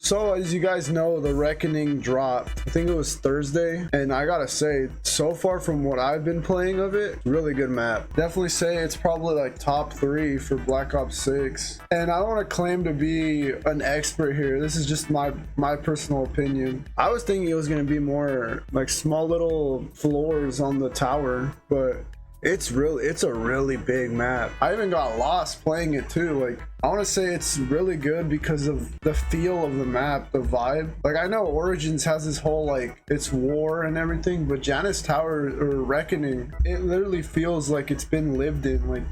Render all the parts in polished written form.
So as you guys know, the Reckoning dropped. I think it was Thursday, and I gotta say, so far from what I've been playing of it, really good map. Definitely say it's probably like top 3 for Black Ops 6. And I don't want to claim to be an expert here. This is just my personal opinion. I was thinking it was gonna be more like small little floors on the tower, but it's a really big map. I even got lost playing it too. Like, I want to say it's really good because of the feel of the map, the vibe. Like, I know Origins has this whole like it's war and everything, but Janus Tower or Reckoning, it literally feels like it's been lived in. Like,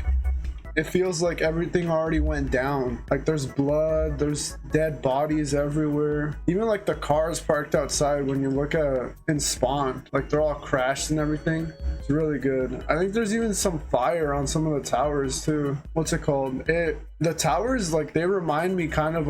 it feels like everything already went down. Like, there's blood, there's dead bodies everywhere. Even like the cars parked outside, when you look at in spawn, like they're all crashed and everything. It's really good. I think there's even some fire on some of the towers too. What's it called? The towers, like, they remind me kind of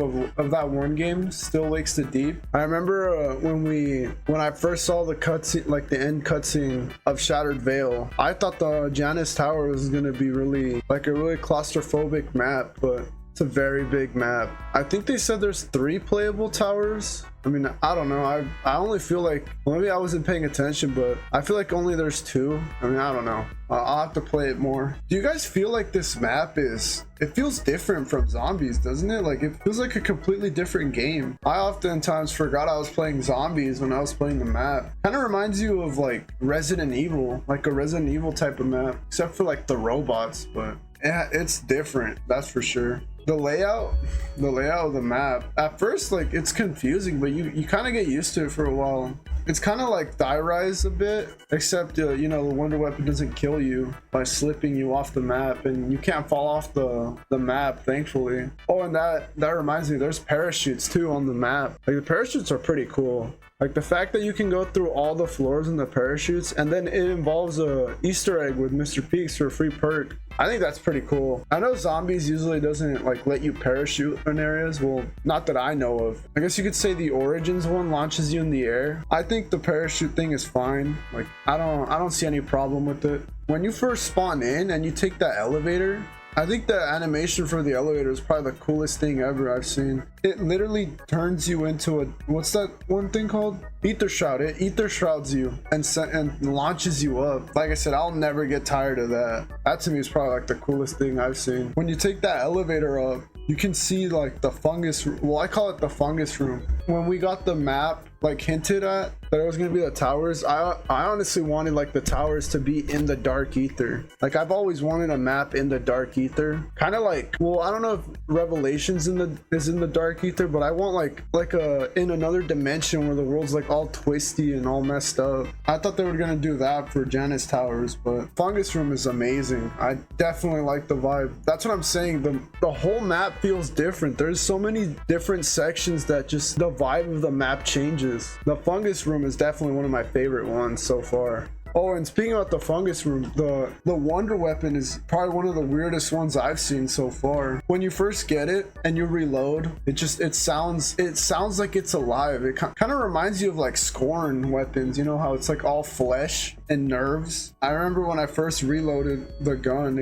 that one game, Still Lakes to Deep. I remember when I first saw the cutscene, like the end cutscene of Shattered Veil, I thought the Janus Tower was gonna be really like a really claustrophobic map, but it's a very big map. I think they said there's 3 playable towers. I mean, I don't know. I only feel like, maybe I wasn't paying attention, but I feel like only there's 2. I mean, I don't know. I'll have to play it more. Do you guys feel like this map it feels different from Zombies, doesn't it? Like, it feels like a completely different game. I oftentimes forgot I was playing Zombies when I was playing the map. Kind of reminds you of like Resident Evil, like a Resident Evil type of map, except for like the robots, but yeah, it's different, that's for sure. The layout of the map, at first, like, it's confusing, but you kind of get used to it for a while. It's kind of like Die Rise a bit, except you know, the Wonder Weapon doesn't kill you by slipping you off the map, and you can't fall off the map, thankfully. Oh, and that reminds me, there's parachutes too on the map. Like, the parachutes are pretty cool. Like, the fact that you can go through all the floors in the parachutes, and then it involves a Easter egg with Mr. Peaks for a free perk. I think that's pretty cool. I know Zombies usually doesn't like let you parachute in areas. Well, not that I know of. I guess you could say the Origins one launches you in the air. I think the parachute thing is fine. Like, I don't see any problem with it. When you first spawn in and you take that elevator, I think the animation for the elevator is probably the coolest thing ever I've seen. It literally turns you into a, what's that one thing called? Ether Shroud. It ether shrouds you and launches you up. Like I said, I'll never get tired of that. That to me is probably like the coolest thing I've seen. When you take that elevator up, you can see like the fungus, well, I call it the fungus room. When we got the map like hinted at that it was gonna be the towers, I honestly wanted like the towers to be in the dark ether. Like, I've always wanted a map in the dark ether, kind of like, well, I don't know if Revelations is in the dark ether, but I want like a in another dimension where the world's like all twisty and all messed up. I thought they were gonna do that for Janus Towers, but Fungus Room is amazing. I definitely like the vibe. That's what I'm saying. The whole map feels different. There's so many different sections that just the vibe of the map changes. The Fungus Room is definitely one of my favorite ones so far. Oh, and speaking about the Fungus Room, the Wonder Weapon is probably one of the weirdest ones I've seen so far. When you first get it and you reload, it sounds like it's alive. It kind of reminds you of like Scorn weapons, you know how it's like all flesh and nerves. I remember when I first reloaded the gun,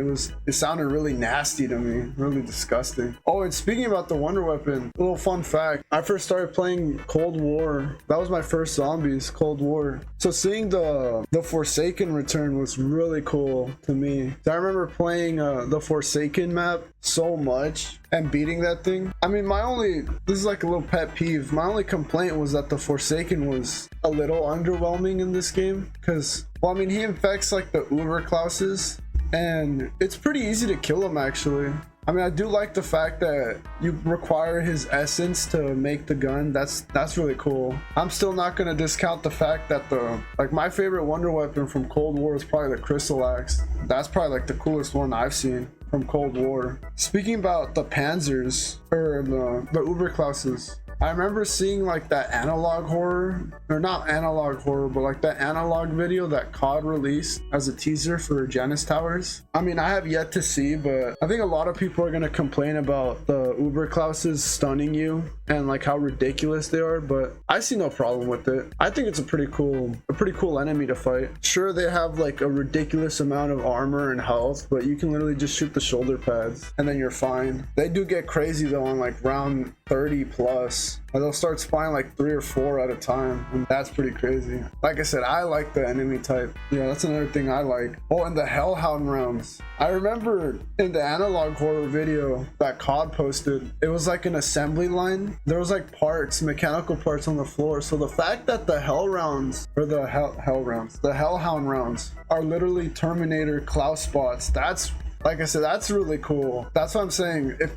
it sounded really nasty to me, really disgusting. Oh, and speaking about the Wonder Weapon, a little fun fact, I first started playing Cold War. That was my first Zombies, Cold War. So seeing the Forsaken return was really cool to me. I remember playing the Forsaken map so much and beating that thing. I mean, this is like a little pet peeve. My only complaint was that the Forsaken was a little underwhelming in this game, because, well, I mean, he infects like the Uber Klauses, and it's pretty easy to kill him actually. I mean, I do like the fact that you require his essence to make the gun. That's really cool. I'm still not gonna discount the fact that my favorite Wonder Weapon from Cold War is probably the Crystal Axe. That's probably like the coolest one I've seen from Cold War. Speaking about the Panzers, or the Uber Klauses, I remember seeing like that analog horror, or not analog horror, but like that analog video that COD released as a teaser for Janus Towers. I mean, I have yet to see, but I think a lot of people are gonna complain about the Uber Klauses stunning you and like how ridiculous they are, but I see no problem with it. I think it's a pretty cool enemy to fight. Sure, they have like a ridiculous amount of armor and health, but you can literally just shoot the shoulder pads and then you're fine. They do get crazy though on like round 30 plus. maps. They'll start spawning like 3 or 4 at a time, and that's pretty crazy. Like I said, I like the enemy type. Yeah, that's another thing I like. Oh, and the Hellhound rounds. I remember in the analog horror video that COD posted, it was like an assembly line. There was like parts, mechanical parts on the floor. So the fact that the hell rounds, or the the Hellhound rounds are literally Terminator Klaus spots, that's, like I said, that's really cool. That's what I'm saying. It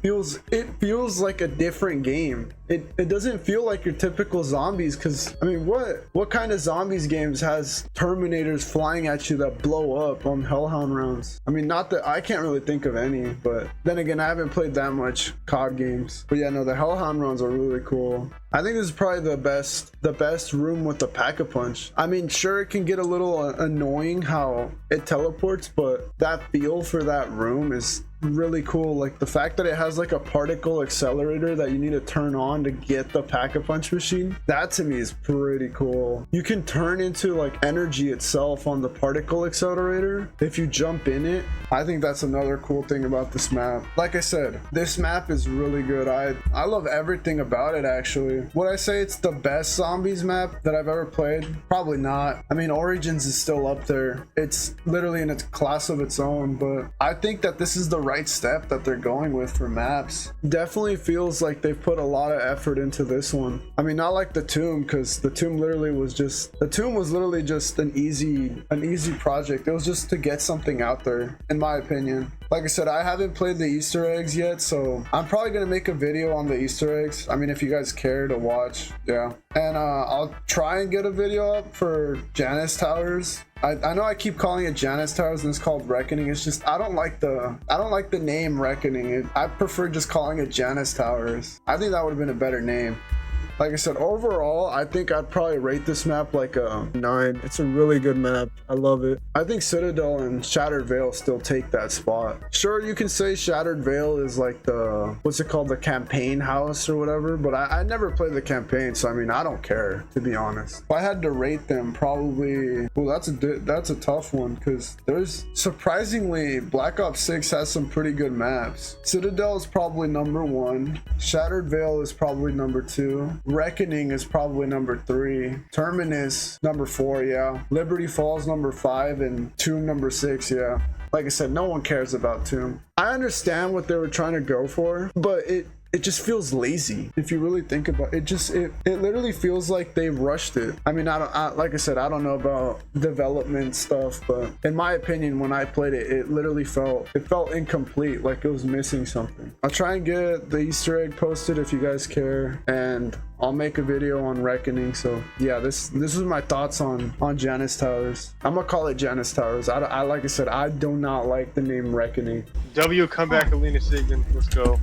feels like a different game. It doesn't feel like your typical zombies, because I mean, what kind of zombies games has Terminators flying at you that blow up on Hellhound rounds? I mean, not that I can't really think of any, but then again, I haven't played that much COD games. But yeah, no, the Hellhound rounds are really cool. I think this is probably the best room with the Pack-a-Punch. I mean, sure, it can get a little annoying how it teleports, but that feel for that room is really cool. Like the fact that it has like a particle accelerator that you need to turn on to get the Pack-a-Punch machine, that to me is pretty cool. You can turn into like energy itself on the particle accelerator if you jump in it. I think that's another cool thing about this map. Like I said, this map is really good. I love everything about it, actually. Would I say it's the best zombies map that I've ever played? Probably not. I mean, Origins is still up there. It's literally in its class of its own, but I think that this is the right step that they're going with for maps. Definitely feels like they've put a lot of effort into this one. I mean, not like the Tomb, because the Tomb was literally just an easy project. It was just to get something out there, in my opinion. Like I said, I haven't played the Easter eggs yet, so I'm probably gonna make a video on the Easter eggs. I mean, if you guys care to watch, yeah. And I'll try and get a video up for Janus Towers. I know I keep calling it Janus Towers and it's called Reckoning. It's just I don't like the name Reckoning. I prefer just calling it Janus Towers. I think that would have been a better name. Like I said, overall, I think I'd probably rate this map like a 9. It's a really good map. I love it. I think Citadel and Shattered Veil still take that spot. Sure, you can say Shattered Veil is like the, what's it called, the campaign house or whatever, but I never played the campaign, so I mean, I don't care, to be honest. If I had to rate them, probably, well, that's a tough one, because there's, surprisingly, Black Ops 6 has some pretty good maps. Citadel is probably number 1. Shattered Veil is probably number 2. Reckoning is probably number 3. Terminus number 4, yeah. Liberty Falls number 5, and Tomb number 6, yeah. Like I said, no one cares about Tomb. I understand what they were trying to go for, but it just feels lazy if you really think about it. It literally feels like they rushed it. I mean, like I said, I don't know about development stuff, but in my opinion, when I played it, it literally felt incomplete, like it was missing something. I'll try and get the Easter egg posted if you guys care, and I'll make a video on Reckoning. So yeah, this is my thoughts on Janus Towers. I'm gonna call it Janus Towers. I like I said, I do not like the name Reckoning. W, come back, Alina Sigmund. Let's go.